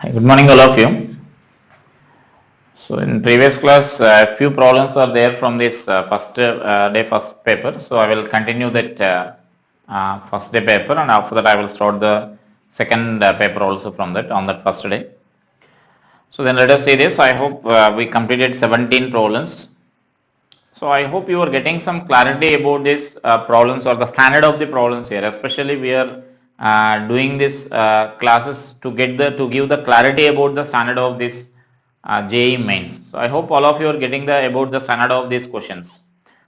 Hi, good morning, all of you. So, in previous class, a few problems are there from this first day first paper. So, I will continue that first day paper, and after that, I will start the second paper also from that on that first day. So, then let us see this. I hope we completed 17 problems. So, I hope you are getting some clarity about this problems or the standard of the problems here. Especially, we are doing this classes to get the to give the clarity about the standard of this JEE mains. So I hope all of you are getting the about the standard of these questions.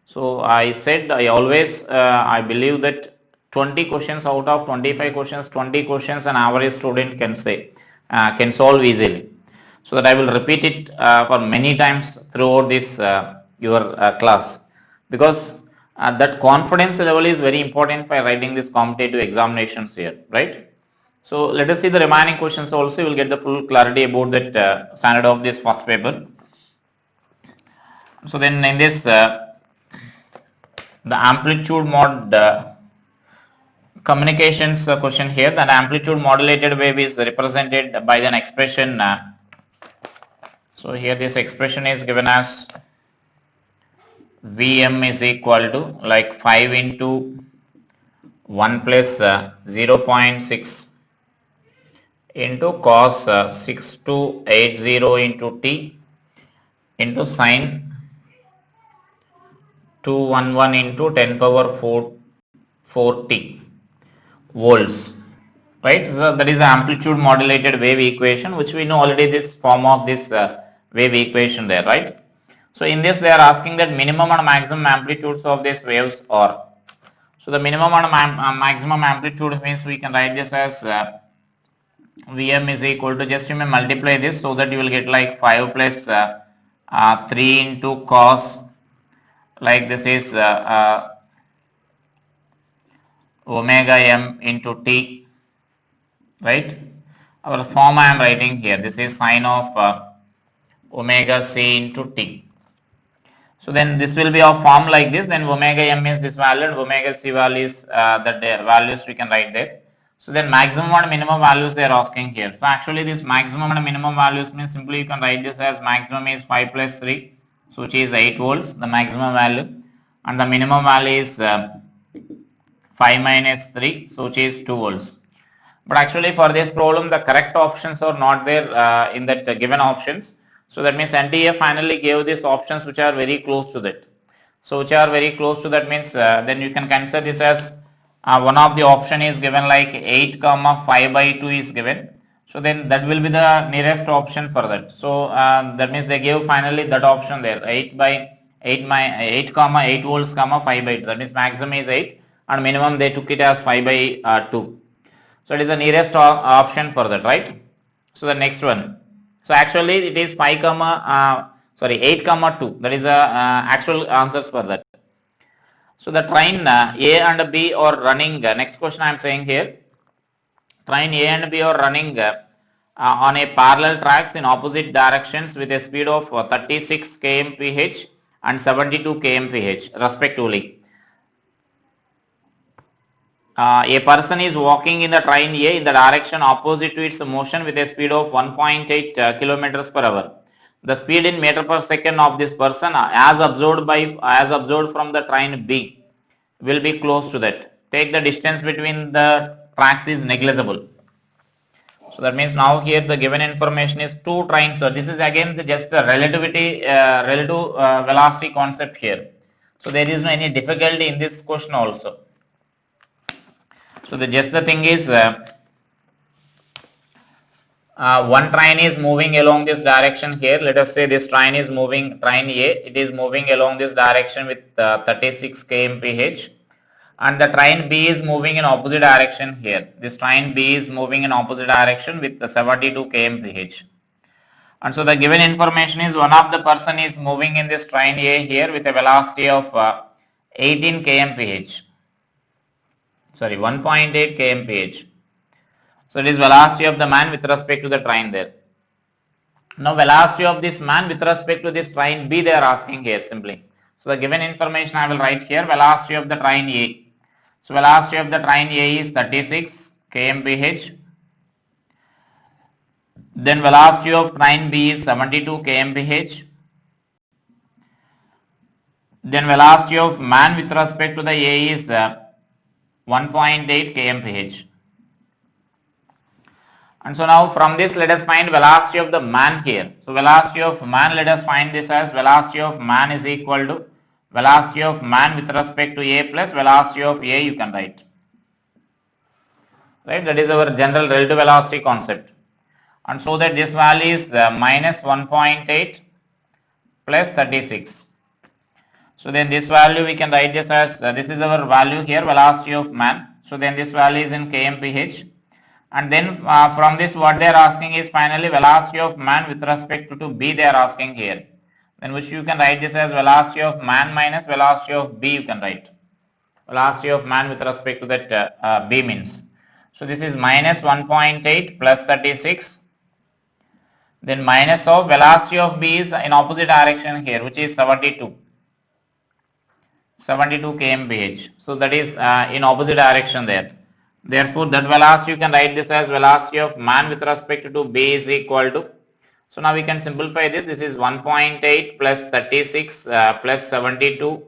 So I said I always I believe that 20 questions out of 25 questions, 20 questions an average student can say can solve easily. So that I will repeat it for many times throughout this your class, because that confidence level is very important for writing this competitive examinations here, right? So let us see the remaining questions also. You will get the full clarity about that standard of this first paper. So then in this the amplitude mod communications question here, the amplitude modulated wave is represented by an expression. So here this expression is given as Vm is equal to like 5 into 1 plus 0.6 into cos 6280 into t into sine 211 into 10 power 4t volts, right? So that is the amplitude modulated wave equation, which we know already this form of this wave equation there, right? So in this they are asking that minimum and maximum amplitudes of these waves are. So the minimum and maximum amplitude means we can write this as Vm is equal to, just you may multiply this so that you will get like 5 plus 3 into cos, like this is omega m into t, right? Our form I am writing here, this is sine of omega c into t. So then this will be of form like this, then omega m is this value and omega c value is the values we can write there. So then maximum and minimum values they are asking here. So actually this maximum and minimum values means simply you can write this as maximum is 5 plus 3, so which is 8 volts, the maximum value, and the minimum value is 5 minus 3, so which is 2 volts. But actually for this problem the correct options are not there in that given options. So that means NTA finally gave these options which are very close to that. So which are very close to that means then you can consider this as one of the option is given like 8 comma 5 by 2 is given. So then that will be the nearest option for that. So that means they gave finally that option there, 8 by 8 comma 8 volts comma 5 by 2. That means maximum is 8 and minimum they took it as 5 by 2. So it is the nearest option for that, right? So the next one. So actually it is 5 comma 8 comma 2. That is the actual answers for that. So the train A and B are running. Next question I am saying here. Train A and B are running on a parallel tracks in opposite directions with a speed of 36 kmph and 72 kmph respectively. A person is walking in the train A in the direction opposite to its motion with a speed of 1.8 kilometers per hour. The speed in meter per second of this person as observed from the train B will be close to that. Take the distance between the tracks is negligible. So that means now here the given information is two trains. So this is again just the relative velocity concept here. So there is no any difficulty in this question also. So the thing is one train is moving along this direction here. Let us say this train is moving, train A, it is moving along this direction with 36 kmph, and the train B is moving in opposite direction here. This train B is moving in opposite direction with 72 kmph. And so the given information is one of the person is moving in this train A here with a velocity of 18 kmph. Sorry, 1.8 kmph. So it is velocity of the man with respect to the train there. Now velocity of this man with respect to this train B they are asking here simply. So the given information I will write here, velocity of the train A. So velocity of the train A is 36 kmph Then velocity of train B is 72 kmph. Then velocity of man with respect to the A is 1.8 kmph. And so now from this let us find velocity of the man here. So velocity of man, let us find this as velocity of man is equal to velocity of man with respect to A plus velocity of A, you can write. Right, that is our general relative velocity concept. And so that this value is minus 1.8 plus 36. So then this value we can write this as this is our value here, velocity of man. So then this value is in kmph. And then from this what they are asking is finally velocity of man with respect to B they are asking here. Then which you can write this as velocity of man minus velocity of B, you can write. Velocity of man with respect to that B means. So this is minus 1.8 plus 36. Then minus of velocity of B is in opposite direction here, which is 72 kmph. So that is in opposite direction there. Therefore, that velocity you can write this as velocity of man with respect to B is equal to. So now we can simplify this. This is 1.8 plus 36 plus 72.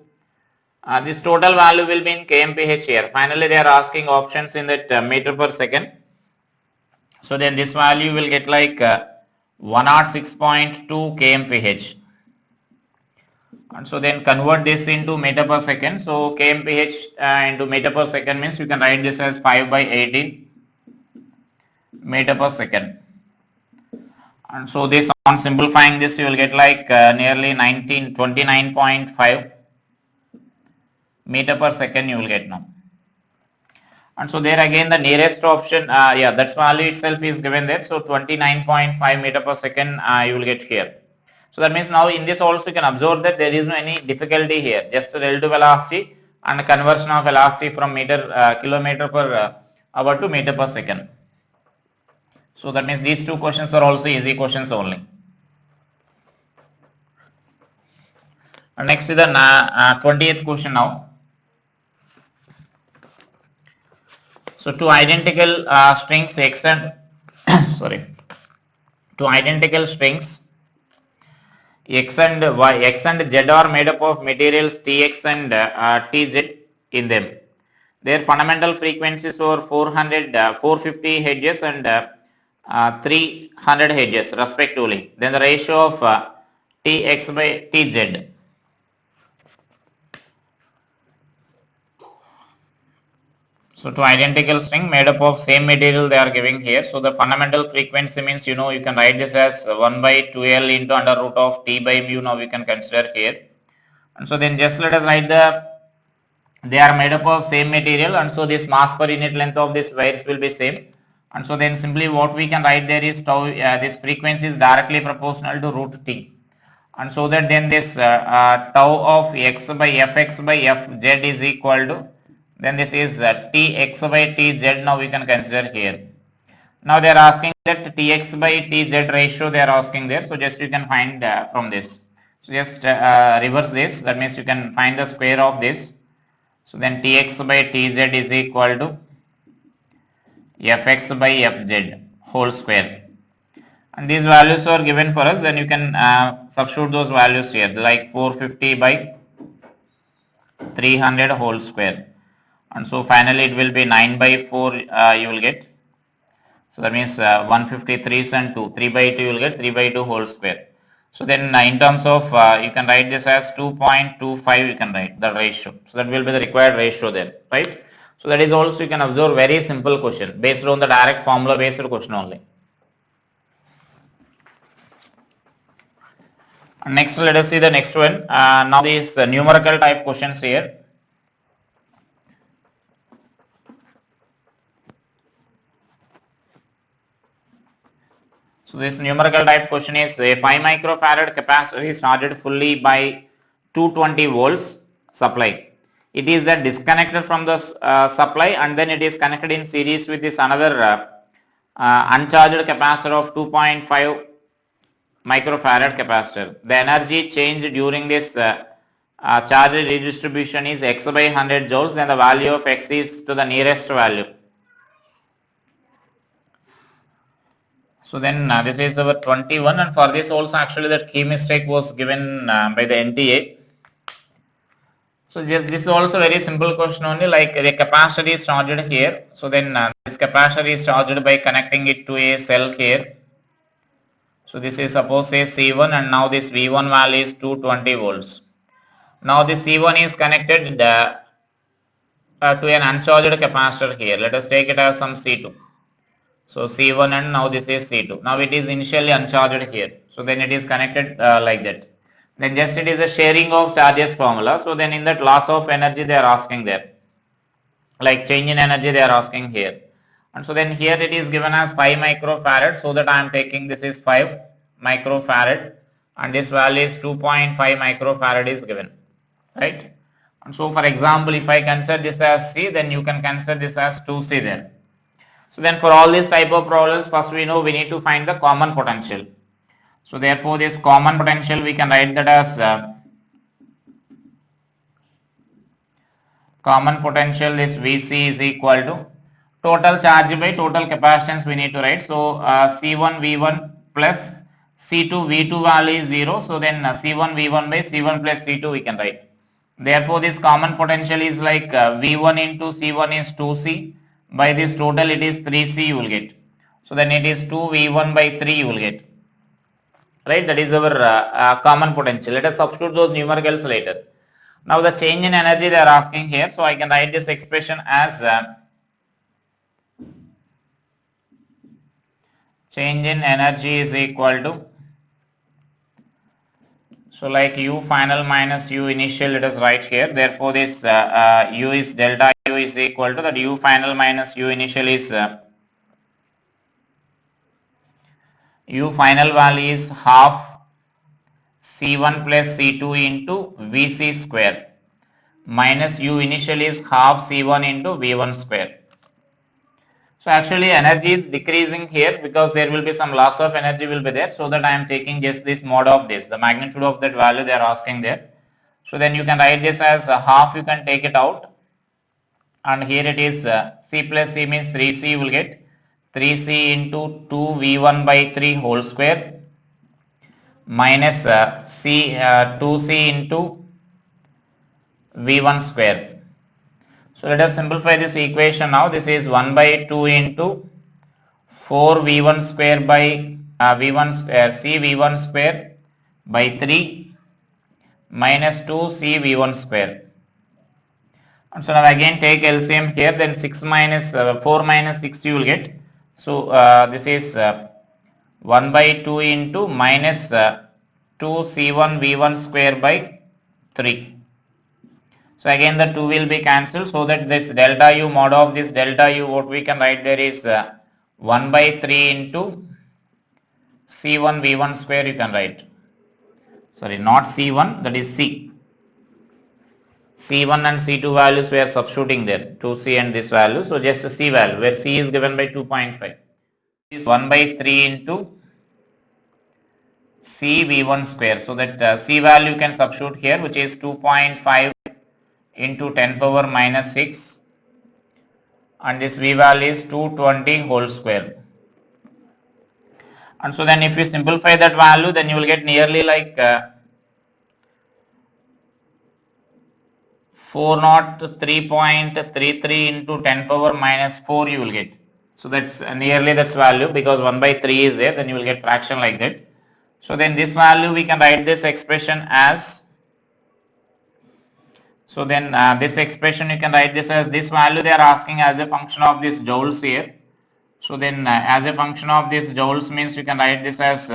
This total value will be in kmph here. Finally, they are asking options in that meter per second. So then this value will get like 106.2 kmph. And so then convert this into meter per second. So kmph into meter per second means you can write this as 5 by 18 meter per second. And so this, on simplifying this, you will get like nearly 29.5 meter per second you will get now. And so there again the nearest option, yeah, that's value itself is given there. So 29.5 meter per second you will get here. So that means now in this also you can observe that there is no any difficulty here, just relative velocity and conversion of velocity from kilometer per hour to meter per second. So that means these two questions are also easy questions only. And next is the 20th question now. So two identical strings X and two identical strings X and Y, X and Z are made up of materials Tx and Tz in them. Their fundamental frequencies are 450 Hz and 300 Hz respectively. Then the ratio of Tx by Tz. So two identical string made up of same material they are giving here. So the fundamental frequency means, you can write this as 1 by 2L into under root of T by mu. Now we can consider here. And so then just let us write they are made up of same material, and so this mass per unit length of these wires will be same. And so then simply what we can write there is tau, this frequency is directly proportional to root T. And so that then this tau of X by Fx by Fz is equal to, then this is Tx by Tz. Now we can consider here. Now they are asking that Tx by Tz ratio they are asking there. So just you can find from this. So just reverse this. That means you can find the square of this. So then Tx by Tz is equal to Fx by Fz whole square. And these values are given for us. Then you can substitute those values here, like 450 by 300 whole square. And so finally it will be 9 by 4 you will get. So that means 153 and 2. 3 by 2 you will get 3 by 2 whole square. So then in terms of you can write this as 2.25 you can write the ratio. So that will be the required ratio there, right? So that is also you can observe very simple question based on the direct formula based question only. Next let us see the next one. Now these numerical type questions here. So this numerical type question is a 5 microfarad capacitor is charged fully by 220 volts supply. It is then disconnected from the supply and then it is connected in series with this another uncharged capacitor of 2.5 microfarad capacitor. The energy change during this charge redistribution is X by 100 joules and the value of X is to the nearest value. So then this is our 21, and for this also actually that key mistake was given by the NTA. So this is also very simple question only, like the capacitor is charged here. So then this capacitor is charged by connecting it to a cell here. So this is suppose say C1, and now this V1 value is 220 volts. Now this C1 is connected to an uncharged capacitor here. Let us take it as some C2. So C1, and now this is C2. Now it is initially uncharged here. So then it is connected like that. Then just it is a sharing of charges formula. So then in that loss of energy they are asking there. Like change in energy they are asking here. And so then here it is given as 5 microfarad. So that I am taking this is 5 microfarad, and this value is 2.5 microfarad is given. Right. And so for example, if I consider this as C, then you can consider this as 2C there. So then for all these type of problems, first we know we need to find the common potential. So therefore this common potential we can write that as common potential is Vc is equal to total charge by total capacitance we need to write. So C1 V1 plus C2 V2 value is 0. So then C1 V1 by C1 plus C2 we can write. Therefore this common potential is like V1 into C1 is 2C. By this total it is 3C you will get. So then it is 2V1 by 3 you will get. Right, that is our common potential. Let us substitute those numericals later. Now the change in energy they are asking here. So I can write this expression as change in energy is equal to, so like U final minus U initial, let us write here. Therefore this U is delta U is equal to that U final minus U initial is U final value is half C1 plus C2 into Vc square minus U initial is half C1 into V1 square. So actually energy is decreasing here because there will be some loss of energy will be there. So that I am taking just this mod of this, the magnitude of that value they are asking there. So then you can write this as half, you can take it out, and here it is C plus C means 3C you will get 3C into 2V1 by 3 whole square minus 2C into V1 square. So let us simplify this equation now. This is 1 by 2 into 4V1 square by V1 square C V1 square by 3 minus 2C V1 square. And so now again take LCM here, then 6 minus 4 minus 6 you will get. So this is 1 by 2 into minus 2C1 V1 square by 3. So again the 2 will be cancelled, so that this delta U mod of this delta U, what we can write there is 1 by 3 into C1 V1 square you can write. Sorry, not C1, that is C. C1 and C2 values we are substituting there, 2C and this value. So just a C value where C is given by 2.5. Is 1 by 3 into C V1 square. So that C value you can substitute here, which is 2.5 into 10 power minus 6, and this V value is 220 whole square. And so then if you simplify that value, then you will get nearly like 403.33 into 10 power minus 4 you will get. So that's nearly that's value, because 1 by 3 is there, then you will get fraction like that. So then this value we can write this expression as, so then this expression you can write this as, this value they are asking as a function of this joules here. So then as a function of this joules means you can write this as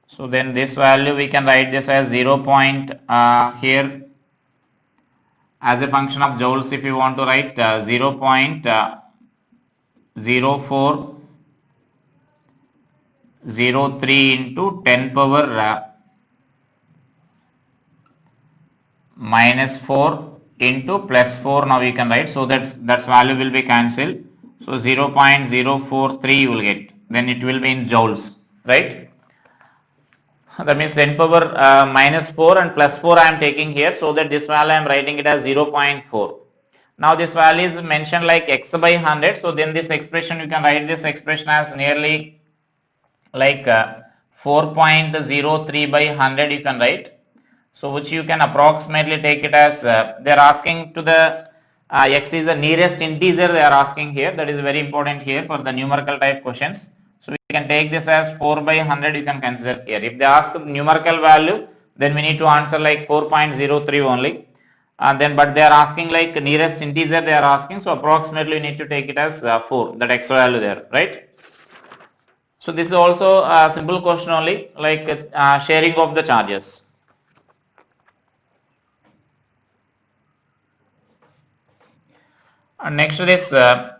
so then this value we can write this as 0. Here as a function of joules, if you want to write 0.0403 into 10 power minus 4 into plus 4 now we can write. So that's value will be cancelled. So 0.043 you will get. Then it will be in joules, right? That means 10 power minus 4 and plus 4 I am taking here, so that this value I am writing it as 0.4. Now this value is mentioned like x by 100. So then this expression, you can write this expression as nearly like 4.03 by 100 you can write. So which you can approximately take it as they are asking to the x is the nearest integer they are asking here. That is very important here for the numerical type questions. So we can take this as 4 by 100 you can consider here. If they ask the numerical value, then we need to answer like 4.03 only. Then but they are asking like nearest integer they are asking, so approximately we need to take it as 4, that x value there, right? So this is also a simple question only, like sharing of the charges. And next to this, an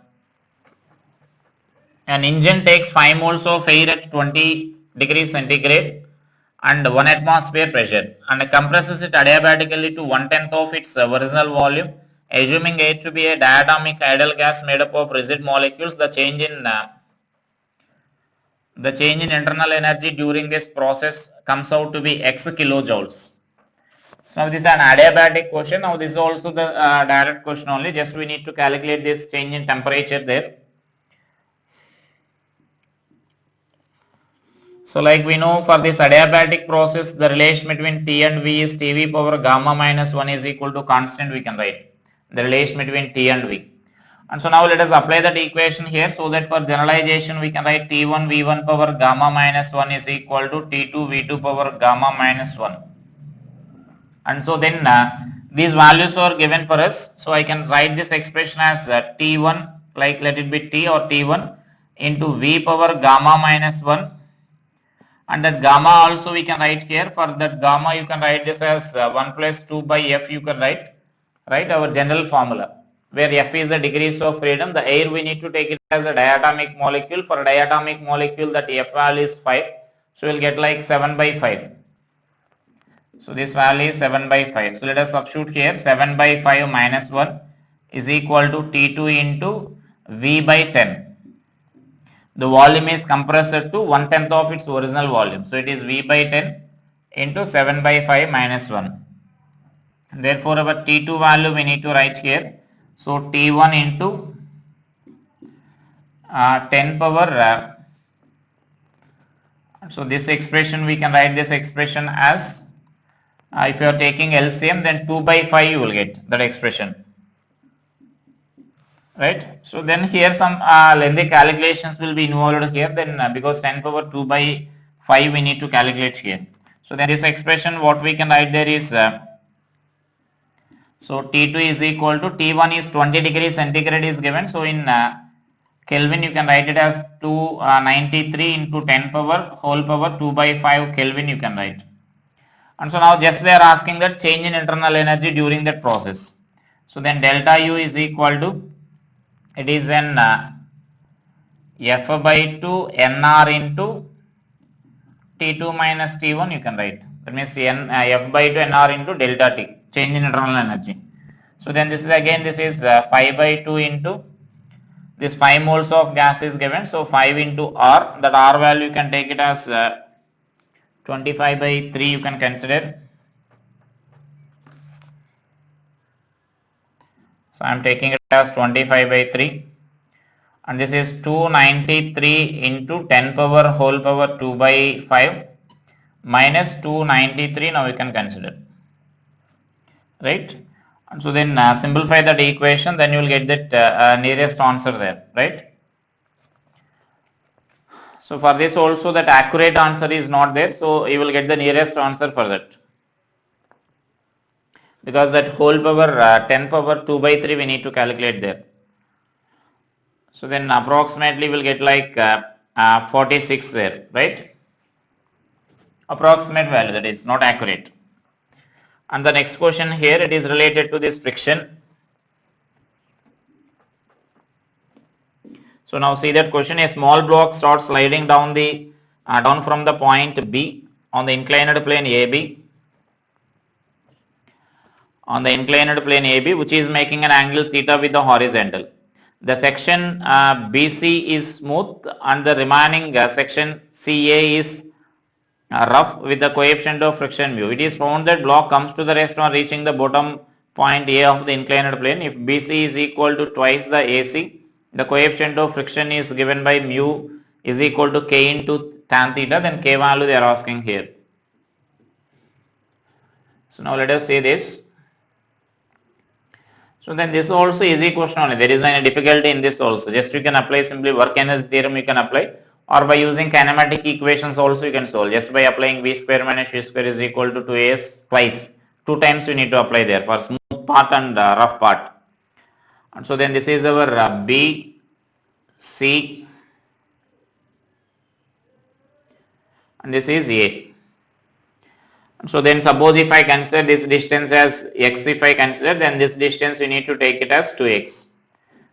engine takes 5 moles of air at 20 degrees centigrade and 1 atmosphere pressure and compresses it adiabatically to 1/10 of its original volume, assuming air to be a diatomic ideal gas made up of rigid molecules. The change in internal energy during this process comes out to be x kilojoules. So now this is an adiabatic question. Now this is also the direct question only. Just we need to calculate this change in temperature there. So like we know for this adiabatic process, the relation between T and V is Tv power gamma minus 1 is equal to constant, we can write the relation between T and V. And so now let us apply that equation here, so that for generalization we can write T1 V1 power gamma minus 1 is equal to T2 V2 power gamma minus 1. And so then these values are given for us. So I can write this expression as T1, like let it be T or T1 into V power gamma minus 1. And that gamma also we can write here. For that gamma you can write this as 1 plus 2 by F you can write, right, our general formula, where F is the degrees of freedom. The air we need to take it as a diatomic molecule. For a diatomic molecule that F value is 5. So we'll get like 7 by 5. So this value is 7 by 5. So let us substitute here 7 by 5 minus 1 is equal to T2 into V by 10. The volume is compressed to 1/10 of its original volume. So it is V by 10 into 7 by 5 minus 1. Therefore our T2 value we need to write here. So T1 into 10 power. So this expression we can write this expression as if you are taking LCM, then 2 by 5 you will get that expression, right? So then here some lengthy calculations will be involved here, then because 10 power 2 by 5 we need to calculate here. So then this expression what we can write there is so T2 is equal to T1 is 20 degrees centigrade is given. So in Kelvin you can write it as 293 into 10 power whole power 2 by 5 Kelvin you can write. And so now just they are asking that change in internal energy during that process. So then delta U is equal to, it is an F by 2 NR into T2 minus T1 you can write. That means F by 2 NR into delta T, change in internal energy. So then this is again, this is 5 by 2 into this 5 moles of gas is given. So 5 into R, that R value you can take it as 25 by 3 you can consider. So I am taking it as 25 by 3, and this is 293 into 10 power whole power 2 by 5 minus 293 now you can consider, right? And so then simplify that equation, then you will get that nearest answer there, right? So for this also that accurate answer is not there, so you will get the nearest answer for that, because that whole power 10 power 2 by 3 we need to calculate there. So then approximately we'll get like 46 there, right? Approximate value, that is not accurate. And the next question here, it is related to this friction. So now see that question, a small block starts sliding down down from the point B on the inclined plane AB. On the inclined plane AB, which is making an angle theta with the horizontal. The section BC is smooth and the remaining section CA is rough with the coefficient of friction mu. It is found that block comes to the rest on reaching the bottom point A of the inclined plane. If BC is equal to twice the AC, the coefficient of friction is given by mu is equal to K into tan theta, then K value they are asking here. So now let us say this. So then this also easy question only. There is no any difficulty in this also. Just you can apply simply work energy theorem you can apply, or by using kinematic equations also you can solve. Just by applying V square minus V square is equal to 2AS twice. 2 times you need to apply there for smooth part and rough part. And so then this is our B, C, and this is A. So then suppose if I consider this distance as x, if I consider, then this distance we need to take it as 2x.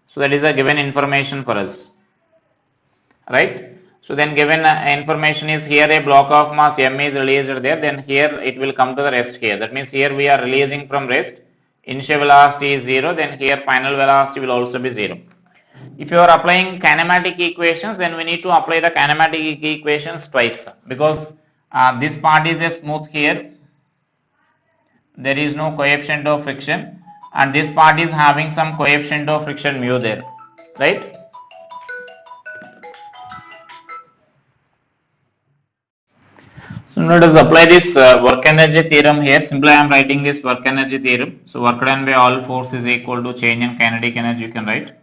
So that is a given information for us, right? So then given information is here a block of mass m is released there, then here it will come to the rest here. That means here we are releasing from rest, initial velocity is 0, then here final velocity will also be 0. If you are applying kinematic equations, then we need to apply the kinematic equations twice, because this part is a smooth here, there is no coefficient of friction, and this part is having some coefficient of friction mu there, right? So let us apply this work energy theorem here. Simply I am writing this work energy theorem. So work done by all force is equal to change in kinetic energy, you can write.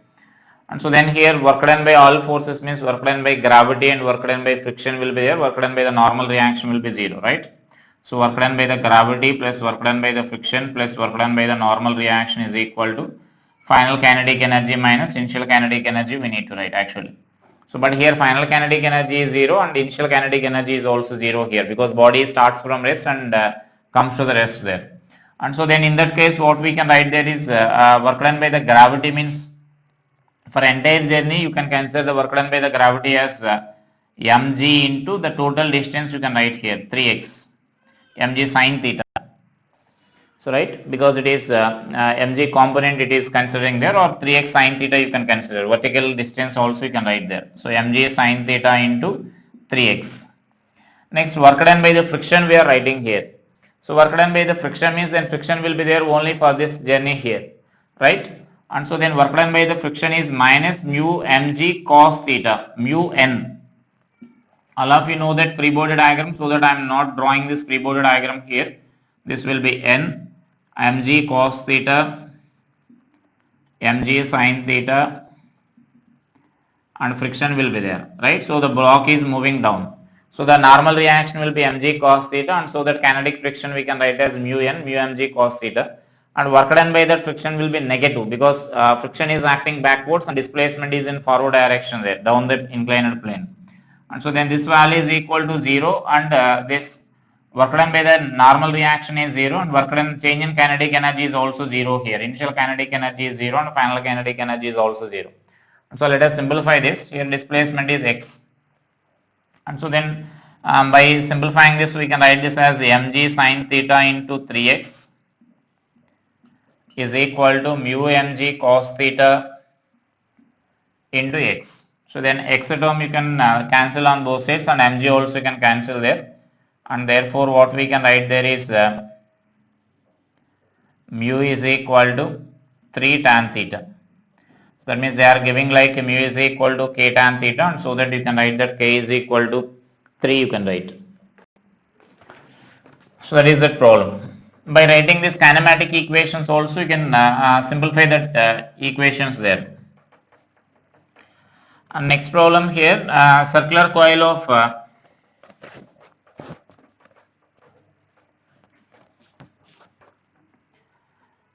And so then here work done by all forces means work done by gravity and work done by friction will be there, work done by the normal reaction will be 0, right? So work done by the gravity plus work done by the friction plus work done by the normal reaction is equal to final kinetic energy minus initial kinetic energy we need to write actually. So but here final kinetic energy is 0 and initial kinetic energy is also 0 here, because body starts from rest and comes to the rest there. And so then in that case what we can write there is work done by the gravity means for entire journey you can consider the work done by the gravity as mg into the total distance you can write here 3x mg sine theta. So right, because it is mg component it is considering there, or 3x sine theta you can consider, vertical distance also you can write there. So mg sine theta into 3x. Next work done by the friction we are writing here. So work done by the friction means then friction will be there only for this journey here, right? And so then work done by the friction is minus mu mg cos theta, mu n. All of you know that free body diagram, so that I am not drawing this free body diagram here. This will be n mg cos theta, mg sin theta, and friction will be there, right? So the block is moving down. So the normal reaction will be mg cos theta, and so that kinetic friction we can write as mu n, mu mg cos theta, and work done by that friction will be negative, because friction is acting backwards and displacement is in forward direction there, down the inclined plane. And so then this value is equal to 0, and this work done by the normal reaction is 0, and work done change in kinetic energy is also 0 here. Initial kinetic energy is 0 and final kinetic energy is also 0. And so let us simplify this. Here displacement is x. And so then by simplifying this we can write this as mg sin theta into 3x is equal to mu mg cos theta into x. So then x term you can cancel on both sides, and mg also you can cancel there, and therefore what we can write there is mu is equal to 3 tan theta. So that means they are giving like mu is equal to k tan theta, and so that you can write that k is equal to 3 you can write. So that is that problem. By writing this kinematic equations also you can simplify that equations there. And next problem here, circular coil of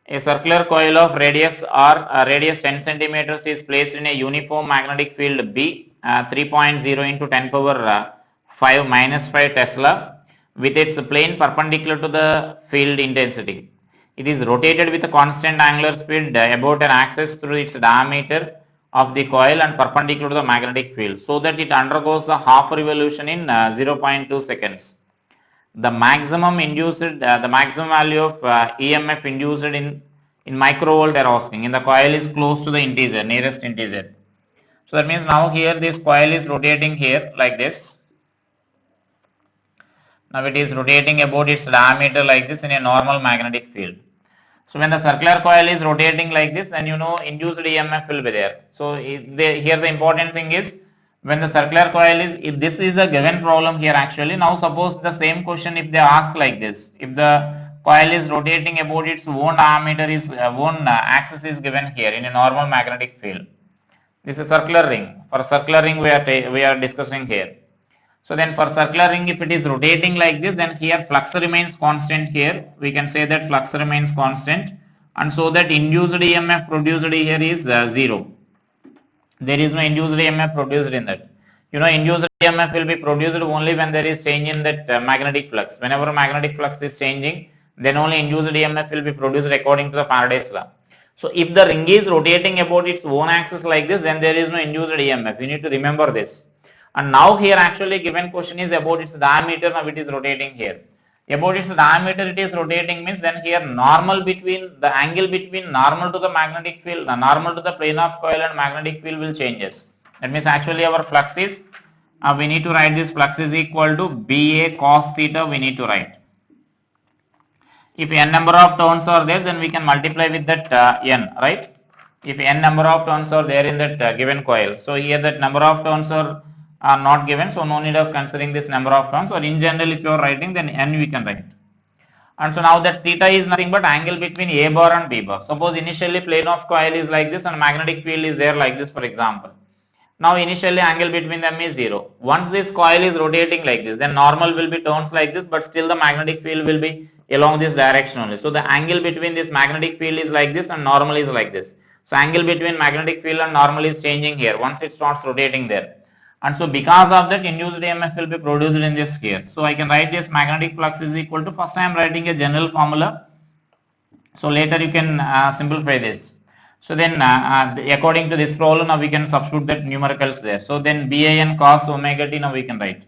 a circular coil of radius r radius 10 centimeters is placed in a uniform magnetic field B 3.0 into 10 power 5 minus 5 Tesla with its plane perpendicular to the field intensity. It is rotated with a constant angular speed about an axis through its diameter of the coil and perpendicular to the magnetic field, so that it undergoes a half revolution in 0.2 seconds. The maximum induced, the maximum value of EMF induced in microvolt they are asking, in the coil is close to the integer, nearest integer. So that means now here this coil is rotating here like this. Now it is rotating about its diameter like this in a normal magnetic field. So when the circular coil is rotating like this, then you know induced EMF will be there. So here the important thing is when the circular coil is, if this is a given problem here actually, now suppose the same question if they ask like this, if the coil is rotating about its own diameter is own axis is given here in a normal magnetic field. This is a circular ring. For circular ring we are discussing here. So then for circular ring, if it is rotating like this, then here flux remains constant here. We can say that flux remains constant, and so that induced EMF produced here is 0. There is no induced EMF produced in that. You know, induced EMF will be produced only when there is change in that magnetic flux. Whenever magnetic flux is changing, then only induced EMF will be produced according to the Faraday's law. So if the ring is rotating about its own axis like this, then there is no induced EMF. You need to remember this. And now here actually given question is about its diameter. Now it is rotating here. About its diameter it is rotating means then here normal between the angle between normal to the magnetic field, normal to the plane of coil and magnetic field will changes. That means actually our flux is, we need to write this flux is equal to BA cos theta we need to write. If n number of turns are there, then we can multiply with that n, right? If n number of turns are there in that given coil. So here that number of turns are not given, so no need of considering this number of turns, or in general if you are writing then n we can write. And so now that theta is nothing but angle between A bar and B bar. Suppose initially plane of coil is like this and magnetic field is there like this for example. Now initially angle between them is 0. Once this coil is rotating like this, then normal will be turns like this, but still the magnetic field will be along this direction only. So the angle between this magnetic field is like this and normal is like this. So angle between magnetic field and normal is changing here once it starts rotating there. And so because of that induced EMF will be produced in this here. So I can write this magnetic flux is equal to, first I am writing a general formula. So later you can simplify this. So then according to this problem now we can substitute that numericals there. So then BAN cos omega t now we can write.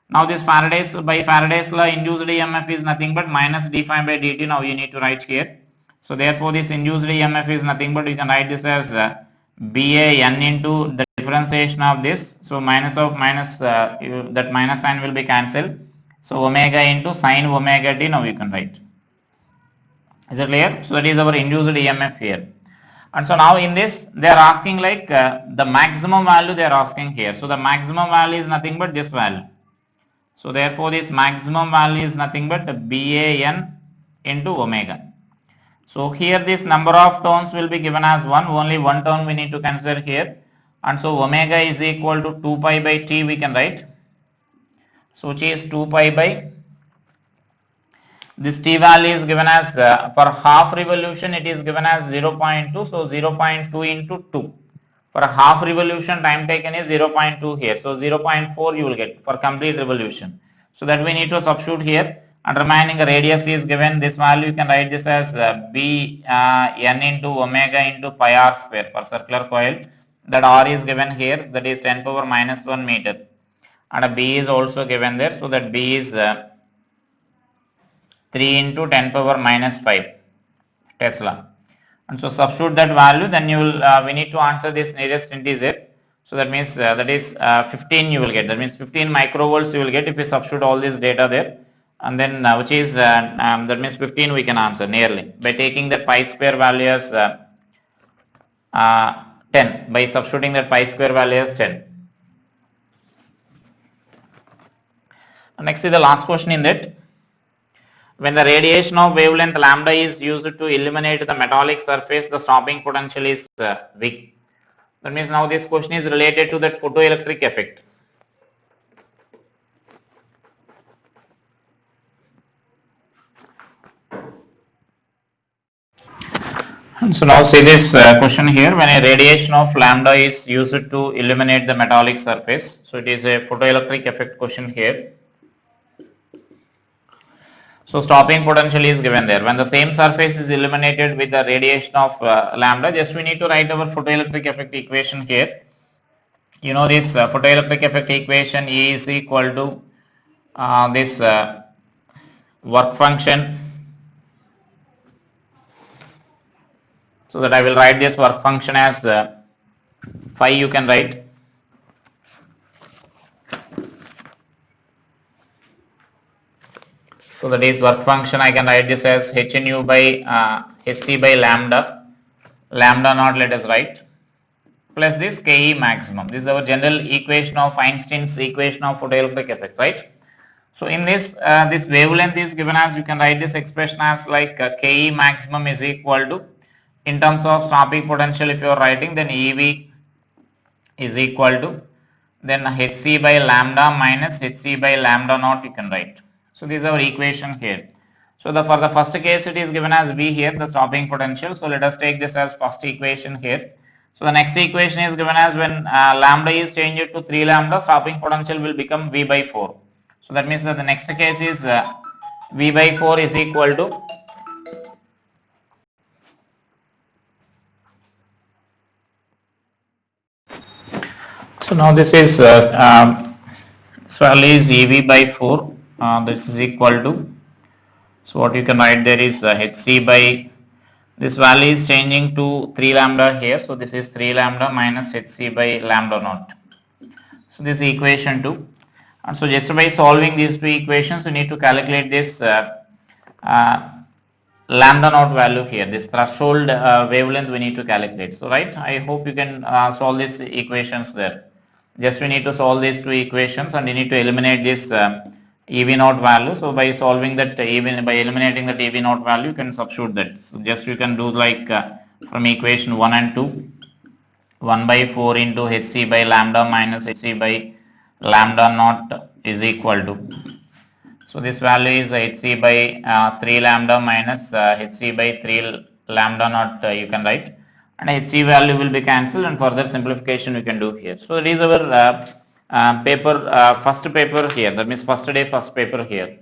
Now this Faraday's, by Faraday's law induced EMF is nothing but minus d phi by dt now you need to write here. So therefore this induced EMF is nothing but you can write this as BAN into the differentiation of this. So minus of minus, that minus sign will be cancelled. So omega into sine omega t now you can write. Is it clear? So that is our induced EMF here. And so now in this they are asking like the maximum value they are asking here. So the maximum value is nothing but this value. So therefore this maximum value is nothing but BAN into omega. So here this number of turns will be given as 1, only one turn we need to consider here. And so omega is equal to 2 pi by t we can write. So which is 2 pi by, this t value is given as for half revolution it is given as 0.2. So 0.2 into 2. For a half revolution time taken is 0.2 here. So 0.4 you will get for complete revolution. So that we need to substitute here, and remaining radius is given. This value you can write this as B n into omega into pi r square for circular coil. That r is given here, that is 10 power minus 1 meter, and a B is also given there. So that B is 3 into 10 power minus 5 Tesla. And so substitute that value, then you will we need to answer this nearest integer. So that means that is 15 you will get. That means 15 microvolts you will get if you substitute all this data there. And then which is that means 15 we can answer nearly by taking the pi square value as 10, by substituting that pi square value as 10. Next is the last question in that. When the radiation of wavelength lambda is used to illuminate the metallic surface, the stopping potential is weak. That means now this question is related to that photoelectric effect. And so now see this question here, when a radiation of lambda is used to illuminate the metallic surface. So it is a photoelectric effect question here. So stopping potential is given there. When the same surface is illuminated with the radiation of lambda, just we need to write our photoelectric effect equation here. You know this photoelectric effect equation E is equal to this work function. So that I will write this work function as phi you can write. So that is work function, I can write this as h nu by Hc by lambda, lambda naught let us write, plus this Ke maximum. This is our general equation of Einstein's equation of photoelectric effect, right? So in this, this wavelength is given as, you can write this expression as like Ke maximum is equal to, in terms of stopping potential if you are writing, then Ev is equal to, then Hc by lambda minus Hc by lambda naught you can write. So this is our equation here. So for the first case it is given as V here, the stopping potential. So let us take this as first equation here. So the next equation is given as, when lambda is changed to 3 lambda, stopping potential will become V by 4. So that means that the next case is V by 4 is equal to, so now this is this value is EV by 4, this is equal to, so what you can write there is Hc by, this value is changing to 3 lambda here, so this is 3 lambda minus Hc by lambda naught. So this is equation 2, and so just by solving these two equations you need to calculate this lambda naught value here, this threshold wavelength we need to calculate. So right, I hope you can solve these equations there. Just we need to solve these two equations and you need to eliminate this EV naught value. So by solving that, even by eliminating that EV naught value, you can substitute that. So just you can do like from equation 1 and 2, 1 by 4 into Hc by lambda minus Hc by lambda naught is equal to, so this value is Hc by 3 lambda minus Hc by 3 lambda naught you can write, and Hc value will be cancelled, and further simplification we can do here. So it is our paper, first paper here, that means first day first paper here.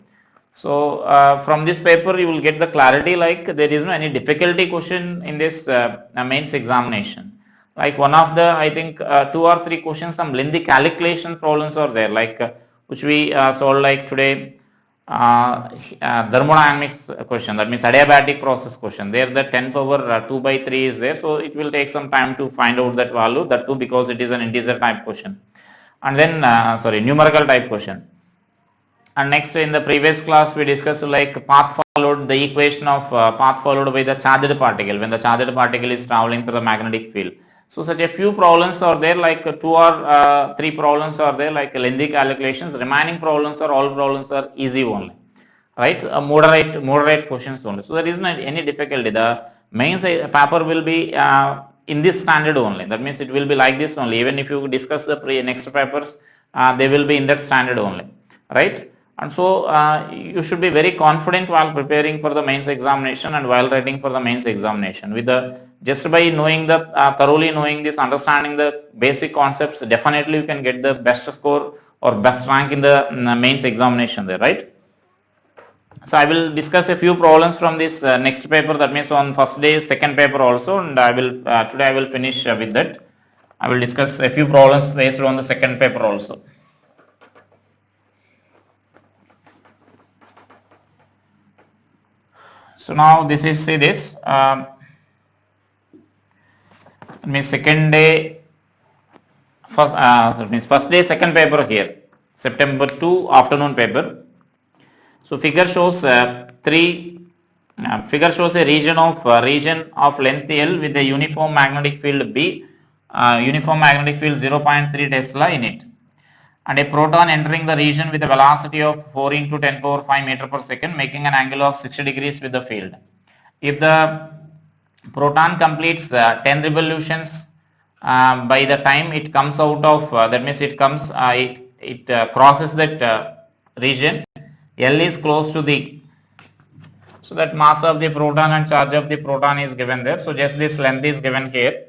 So from this paper you will get the clarity, like there is no any difficulty question in this mains examination. Like one of the, I think 2 or 3 questions, some lengthy calculation problems are there, like which we solved like today. Thermodynamics question, that means adiabatic process question, there the 10 power 2 by 3 is there, so it will take some time to find out that value, that too because it is an integer type question, and then numerical type question. And next, in the previous class we discussed like path followed, the equation of path followed by the charged particle when the charged particle is traveling through the magnetic field. So such a few problems are there, like 2 or 3 problems are there, like lengthy calculations. Remaining problems are, all problems are easy only, right? Moderate questions only. So there is not any difficulty. The main paper will be in this standard only. That means it will be like this only. Even if you discuss the next papers, they will be in that standard only, right? And so you should be very confident while preparing for the mains examination and while writing for the mains examination. With the, just by knowing the thoroughly knowing this, understanding the basic concepts, definitely you can get the best score or best rank in the mains examination there, right? So I will discuss a few problems from this next paper, that means on first day second paper also, and I will today I will finish with that. I will discuss a few problems based on the second paper also. So now this is, say this, means second day, first, means first day second paper here, September 2 afternoon paper. So figure shows figure shows a region of length L with a uniform magnetic field B, uniform magnetic field 0.3 Tesla in it, and a proton entering the region with a velocity of 4 into 10 power 5 meter per second, making an angle of 60 degrees with the field. If the proton completes 10 revolutions by the time it comes out of, that means it comes, it crosses that region, L is close to the, so that mass of the proton and charge of the proton is given there. So just this length is given here.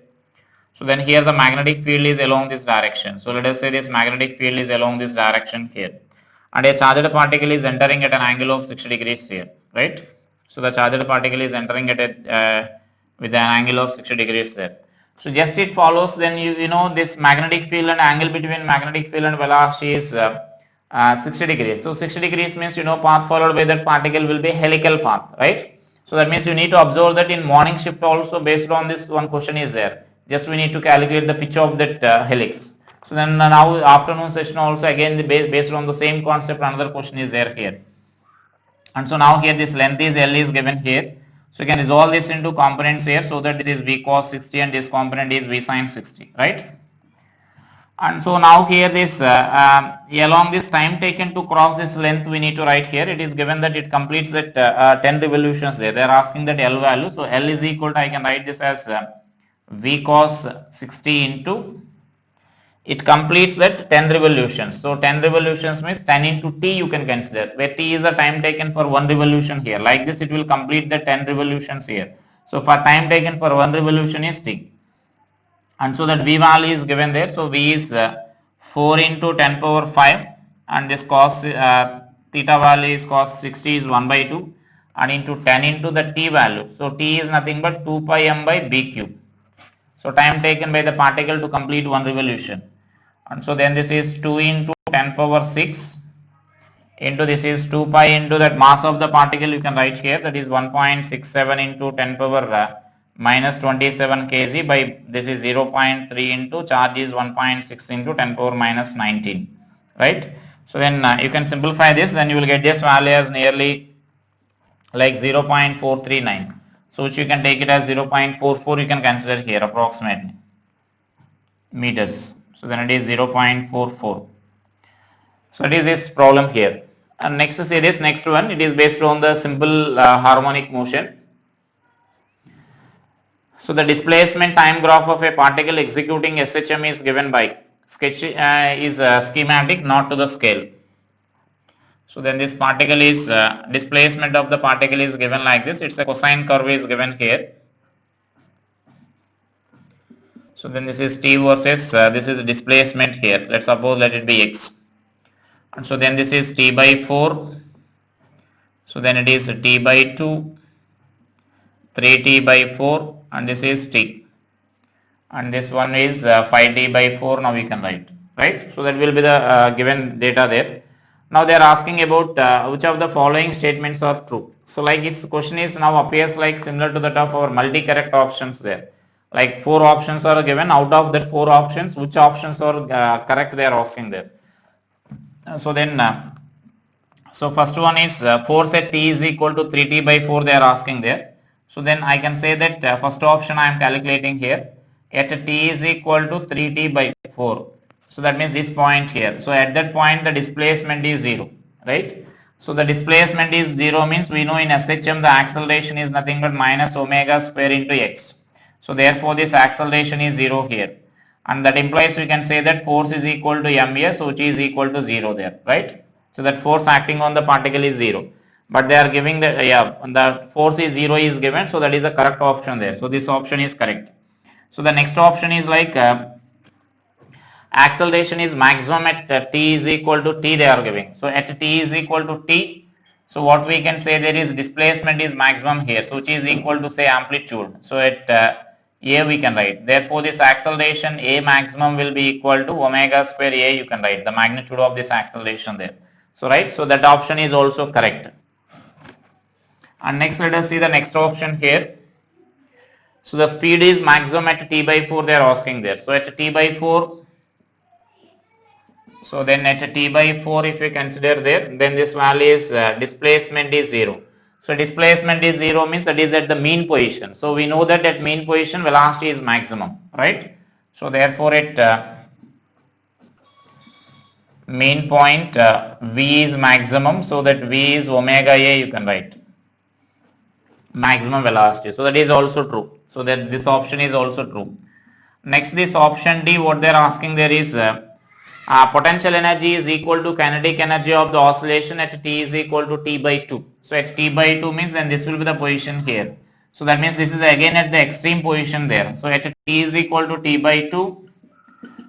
So then here the magnetic field is along this direction. So let us say this magnetic field is along this direction here, and a charged particle is entering at an angle of 60 degrees here, right? So the charged particle is entering at a with an angle of 60 degrees there. So just it follows, then you know this magnetic field and angle between magnetic field and velocity is 60 degrees. So 60 degrees means, you know, path followed by that particle will be helical path, right? So that means you need to observe that in morning shift also, based on this one question is there. Just we need to calculate the pitch of that helix. So then now afternoon session also, again based on the same concept, another question is there here. And so now here this length is L is given here. So you can resolve this into components here, so that this is V cos 60 and this component is V sin 60, right? And so now here this along this time taken to cross this length, we need to write here. It is given that it completes at 10 revolutions there. They are asking that L value. So L is equal to, I can write this as V cos 60 into, it completes that 10 revolutions. So 10 revolutions means 10 into T you can consider, where T is the time taken for one revolution here. Like this it will complete the 10 revolutions here. So for time taken for one revolution is T. And so that V value is given there. So V is 4 into 10 power 5, and this cos theta value is cos 60 is 1 by 2, and into 10 into the T value. So T is nothing but 2 pi m by B cube. So time taken by the particle to complete one revolution. And so then this is 2 into 10 power 6 into this is 2 pi into that mass of the particle you can write here, that is 1.67 into 10 power minus 27 kg by this is 0.3 into charge is 1.6 into 10 power minus 19, right? So then you can simplify this, and you will get this value as nearly like 0.439. So which you can take it as 0.44 you can consider here approximately meters. So then it is 0.44. So it is this problem here. And next to say this next one, it is based on the simple harmonic motion. So the displacement time graph of a particle executing SHM is given by sketch is schematic, not to the scale. So then this particle is displacement of the particle is given like this. It's a cosine curve is given here. So then this is T versus this is displacement here. Let's suppose let it be X. And so then this is T by 4. So then it is T by 2, 3T by 4, and this is T. And this one is 5T by 4. Now we can write, right? So that will be the given data there. Now they are asking about which of the following statements are true. So like its question is now appears like similar to that of our multi-correct options there. Like 4 options are given. Out of that 4 options, which options are correct they are asking there. So then so first one is force at T is equal to 3T by 4 they are asking there. So then I can say that first option I am calculating here at T is equal to 3T by 4. So that means this point here. So at that point the displacement is 0, right? So the displacement is 0 means we know in SHM the acceleration is nothing but minus omega square into x. So therefore this acceleration is 0 here. And that implies we can say that force is equal to ma, so which is equal to 0 there, right? So that force acting on the particle is 0. But they are giving the, the force is 0 is given, so that is the correct option there. So this option is correct. So the next option is like acceleration is maximum at T is equal to T they are giving. So at T is equal to T, so what we can say there is displacement is maximum here, so which is equal to say amplitude. So at A we can write. Therefore this acceleration A maximum will be equal to omega square A you can write, the magnitude of this acceleration there. So right, so that option is also correct. And next let us see the next option here. So the speed is maximum at T by 4 they are asking there. So at T by 4, so then at T by 4 if we consider there, then this value is displacement is 0. So displacement is 0 means that is at the mean position. So we know that at mean position velocity is maximum, right? So therefore at mean point V is maximum, so that V is omega A you can write, maximum velocity. So that is also true. So that this option is also true. Next this option D, what they are asking there is potential energy is equal to kinetic energy of the oscillation at T is equal to T by 2. So at T by 2 means then this will be the position here. So that means this is again at the extreme position there. So at T is equal to T by 2.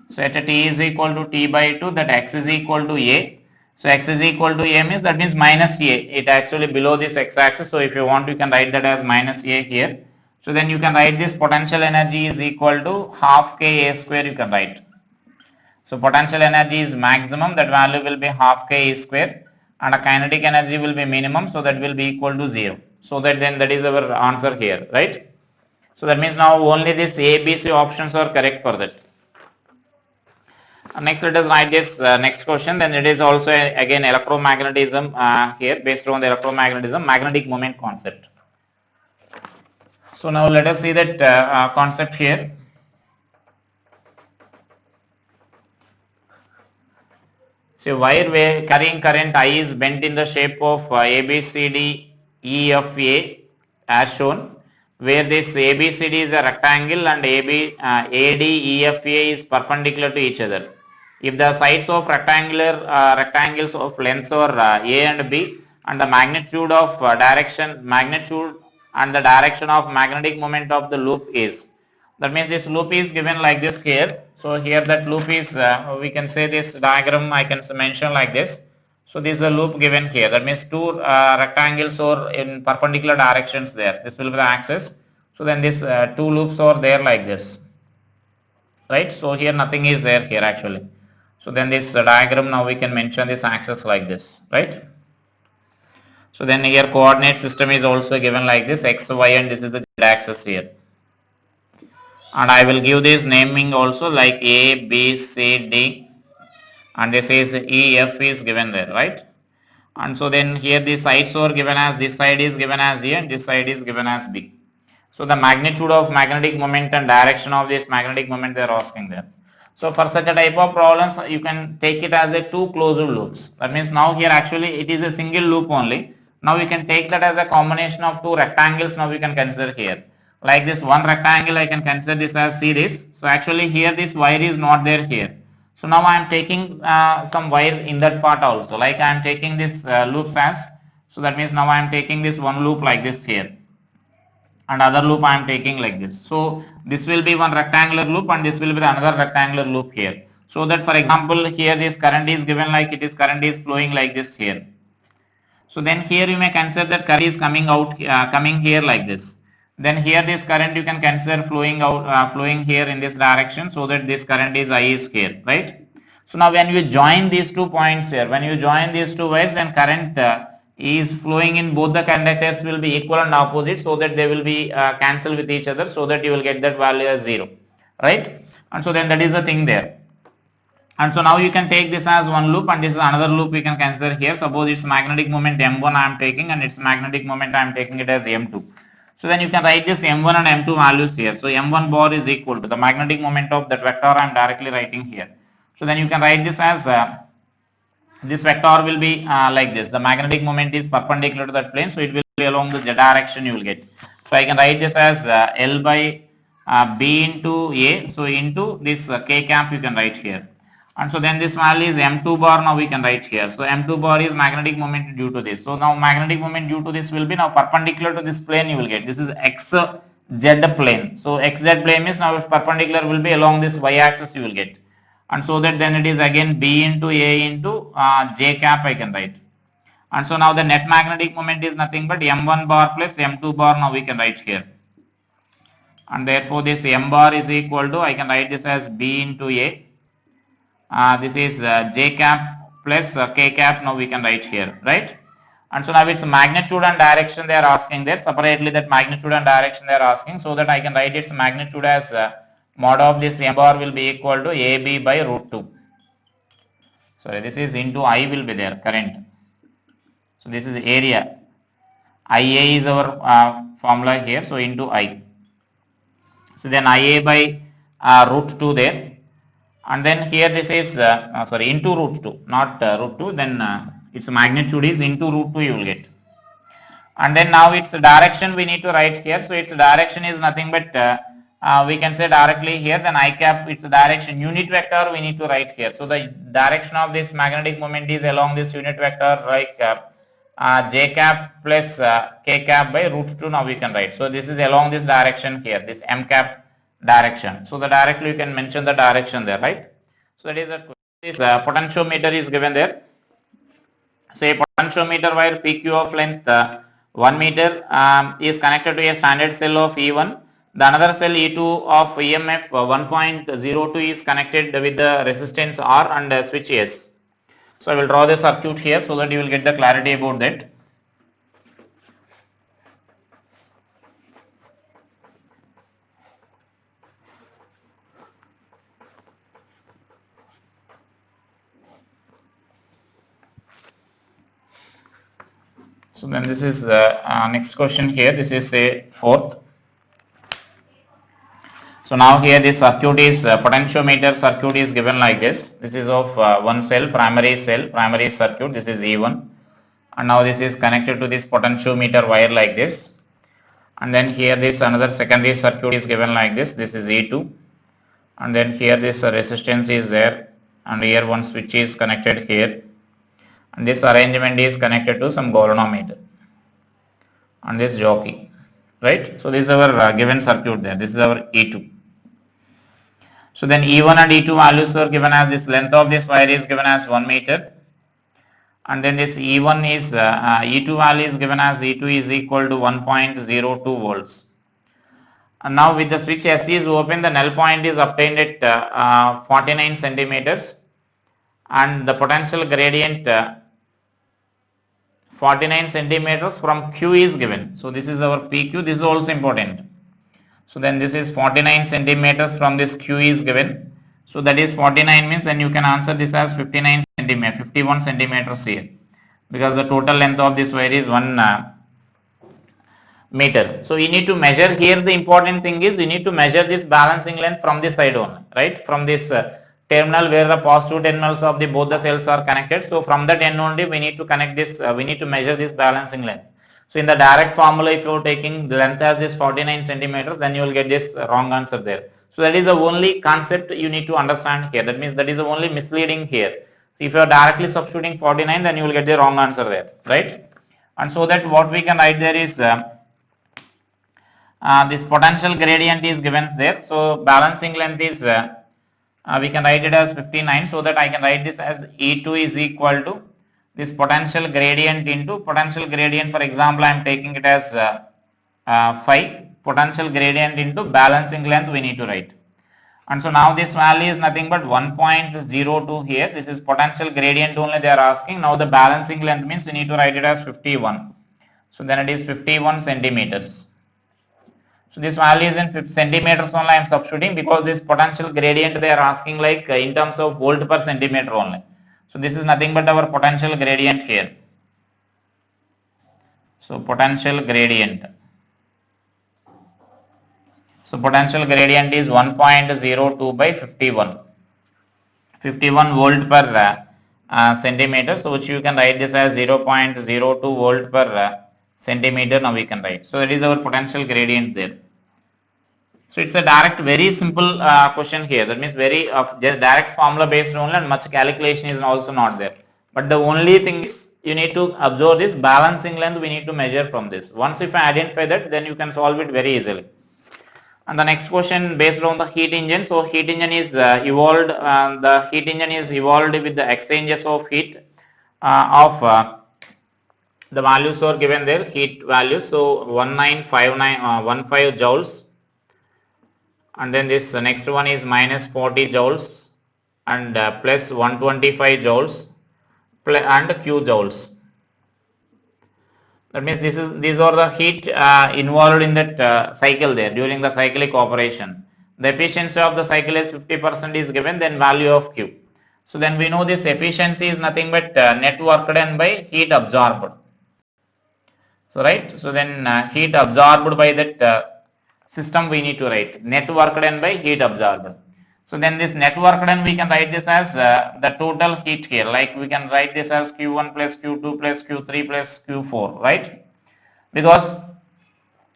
So at T is equal to T by 2, that x is equal to A. So x is equal to A means that means minus A. It actually below this x axis. So if you want you can write that as minus A here. So then you can write this potential energy is equal to half k A square you can write. So potential energy is maximum, that value will be half k A square, and a kinetic energy will be minimum, so that will be equal to 0. So that then that is our answer here, right? So that means now only this A, B, C options are correct for that. Next let us write this next question, then it is also again electromagnetism here, based on the electromagnetism magnetic moment concept. So now let us see that concept here. So wire carrying current I is bent in the shape of A, B, C, D, E, F, A as shown, where this A, B, C, D is a rectangle and A, D, E, F, A is perpendicular to each other. If the sides of rectangles of lengths are A and B, and the magnitude of magnitude and the direction of magnetic moment of the loop is, that means this loop is given like this here. So here that loop is, we can say this diagram I can mention like this. So this is a loop given here. That means two rectangles are in perpendicular directions there. This will be the axis. So then this two loops are there like this, right? So here nothing is there here actually. So then this diagram, now we can mention this axis like this, right? So then here coordinate system is also given like this, x, y, and this is the z axis here. And I will give this naming also like A, B, C, D, and this is E, F is given there, right? And so then here the sides are given as, this side is given as A and this side is given as B. So the magnitude of magnetic moment and direction of this magnetic moment they are asking there. So for such a type of problems, you can take it as a two closed loops. That means now here actually it is a single loop only. Now we can take that as a combination of two rectangles. Now we can consider here. Like this one rectangle, I can consider this as series. So actually here this wire is not there here. So now I am taking some wire in that part also. Like I am taking this loops as, so that means now I am taking this one loop like this here, and other loop I am taking like this. So this will be one rectangular loop and this will be another rectangular loop here. So that for example here this current is given like it is, current is flowing like this here. So then here you may consider that current is coming out, coming here like this. Then here this current you can consider flowing out, flowing here in this direction, so that this current is I is here, right? So now when you join these 2 points here, when you join these two wires, then current is flowing in both the conductors will be equal and opposite, so that they will be cancel with each other, so that you will get that value as 0, right? And so then that is the thing there. And so now you can take this as one loop and this is another loop we can consider here. Suppose its magnetic moment M1 I am taking and its magnetic moment I am taking it as M2. So then you can write this M1 and M2 values here. So M1 bar is equal to the magnetic moment of that vector I am directly writing here. So then you can write this as this vector will be like this. The magnetic moment is perpendicular to that plane, so it will be along the z direction you will get. So I can write this as L by B into A. So into this K cap you can write here. And so then this value is M2 bar, now we can write here. So M2 bar is magnetic moment due to this. So now magnetic moment due to this will be now perpendicular to this plane you will get. This is XZ plane. So XZ plane is now perpendicular will be along this Y axis you will get. And so that then it is again B into A into J cap I can write. And so now the net magnetic moment is nothing but M1 bar plus M2 bar, now we can write here. And therefore this M bar is equal to, I can write this as B into A. This is J cap plus K cap, now we can write here, right? And so now it's magnitude and direction they are asking there, separately that magnitude and direction they are asking, so that I can write its magnitude as mod of this M bar will be equal to AB by root 2. Sorry, this is into I will be there, current. So this is area. IA is our formula here, so into I. So then IA by root 2 there. And then here this is, sorry, into root 2, not root 2, then its magnitude is into root 2 you will get. And then now its direction we need to write here. So its direction is nothing but, we can say directly here, then I cap, its direction, unit vector we need to write here. So the direction of this magnetic moment is along this unit vector, like J cap plus K cap by root 2, now we can write. So this is along this direction here, this M cap direction. So the directly you can mention the direction there, right? So that is a this potentiometer is given there. Say potentiometer wire PQ of length 1 meter is connected to a standard cell of E1. The another cell E2 of EMF 1.02 is connected with the resistance R and switch S. So I will draw the circuit here so that you will get the clarity about that. So then this is next question here. This is a fourth. So now here this circuit is potentiometer circuit is given like this. This is of one cell, primary circuit. This is E1, and now this is connected to this potentiometer wire like this. And then here this another secondary circuit is given like this. This is E2, and then here this resistance is there, and here one switch is connected here, and this arrangement is connected to some galvanometer and this jockey, right? So this is our given circuit there. This is our E2. So then E1 and E2 values are given as this length of this wire is given as 1 meter, and then this E1 is E2 value is given as E2 is equal to 1.02 volts. And now with the switch SC is open, the null point is obtained at 49 centimeters, and the potential gradient 49 centimeters from Q is given. So this is our PQ. This is also important. So then this is 49 centimeters from this Q is given. So that is 49 means then you can answer this as 59 centimeters, 51 centimeters here, because the total length of this wire is 1 meter. So you need to measure here. The important thing is you need to measure this balancing length from this side only, right? From this terminal where the positive terminals of the both the cells are connected. So from that end only we need to connect this, we need to measure this balancing length. So in the direct formula, if you are taking the length as this 49 centimeters, then you will get this wrong answer there. So that is the only concept you need to understand here. That means that is the only misleading here. If you are directly substituting 49, then you will get the wrong answer there, right? And so that what we can write there is this potential gradient is given there. So balancing length is we can write it as 59, so that I can write this as E2 is equal to this potential gradient into potential gradient. For example, I am taking it as 5 potential gradient into balancing length we need to write. And so now this value is nothing but 1.02 here. This is potential gradient only they are asking. Now the balancing length means we need to write it as 51. So then it is 51 centimeters. So this value is in centimeters only I am substituting, because this potential gradient they are asking like in terms of volt per centimeter only. So this is nothing but our potential gradient here. So potential gradient. So potential gradient is 1.02 by 51. 51 volt per centimeter. So which you can write this as 0.02 volt per centimeter. Now we can write. So that is our potential gradient there. So it's a direct, very simple question here. That means very just direct formula based only, and much calculation is also not there. But the only thing is you need to observe this balancing length we need to measure from this. Once if I identify that, then you can solve it very easily. And the next question based on the heat engine. So heat engine is evolved. The heat engine is evolved with the exchanges of heat of the values are given there, heat values. So 1959 15 joules. And then this next one is minus 40 joules and plus 125 joules and Q joules. That means these are the heat involved in that cycle there during the cyclic operation. The efficiency of the cycle is 50% is given, then value of Q. So then we know this efficiency is nothing but net work done by heat absorbed. So right, so then heat absorbed by that system we need to write net work done by heat absorbed. So then this net work done we can write this as the total heat here, like we can write this as Q1 plus Q2 plus Q3 plus Q4, right? Because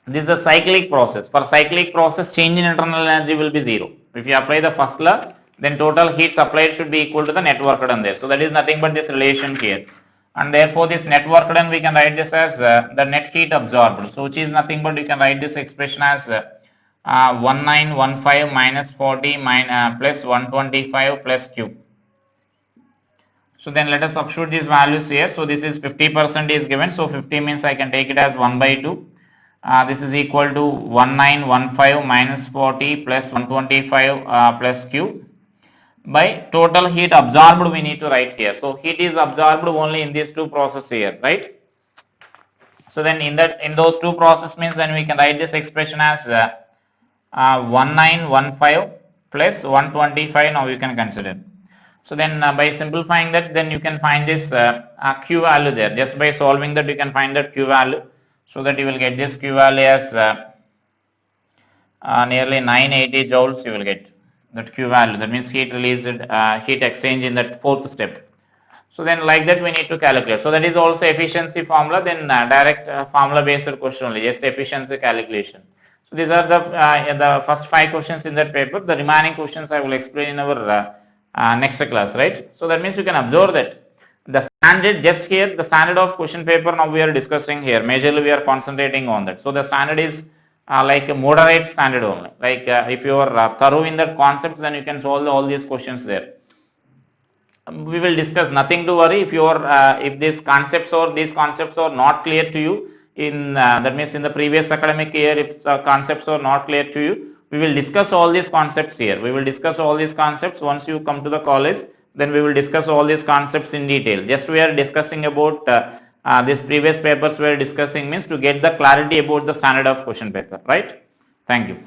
this is a cyclic process. For cyclic process, change in internal energy will be 0. If you apply the first law, then total heat supplied should be equal to the net work done there. So that is nothing but this relation here. And therefore this net work done we can write this as the net heat absorbed. So which is nothing but we can write this expression as 1915 minus 40 plus 125 plus Q. So then let us substitute these values here. So this is 50% is given. So 50 means I can take it as 1 by 2. This is equal to 1915 minus 40 plus 125 plus Q by total heat absorbed we need to write here. So heat is absorbed only in these two processes here, right? So then in those two processes means then we can write this expression as 1915 plus 125. Now you can consider. So then by simplifying that, then you can find this Q value there. Just by solving that you can find that Q value. So that you will get this Q value as nearly 980 joules you will get that Q value. That means heat released, heat exchange in that fourth step. So then like that we need to calculate. So that is also efficiency formula, then direct formula based question only, just efficiency calculation. So these are the first 5 questions in that paper. The remaining questions I will explain in our next class, right? So that means you can observe that the standard, just here the standard of question paper now we are discussing here, majorly we are concentrating on that. So the standard is like a moderate standard only, like if you are thorough in that concept, then you can solve all these questions there. We will discuss, nothing to worry if your if these concepts are not clear to you in that means in the previous academic year, if the concepts are not clear to you, we will discuss all these concepts here. We will discuss all these concepts once you come to the college, then we will discuss all these concepts in detail. Just we are discussing about these previous papers we are discussing means to get the clarity about the standard of question paper, right? Thank you.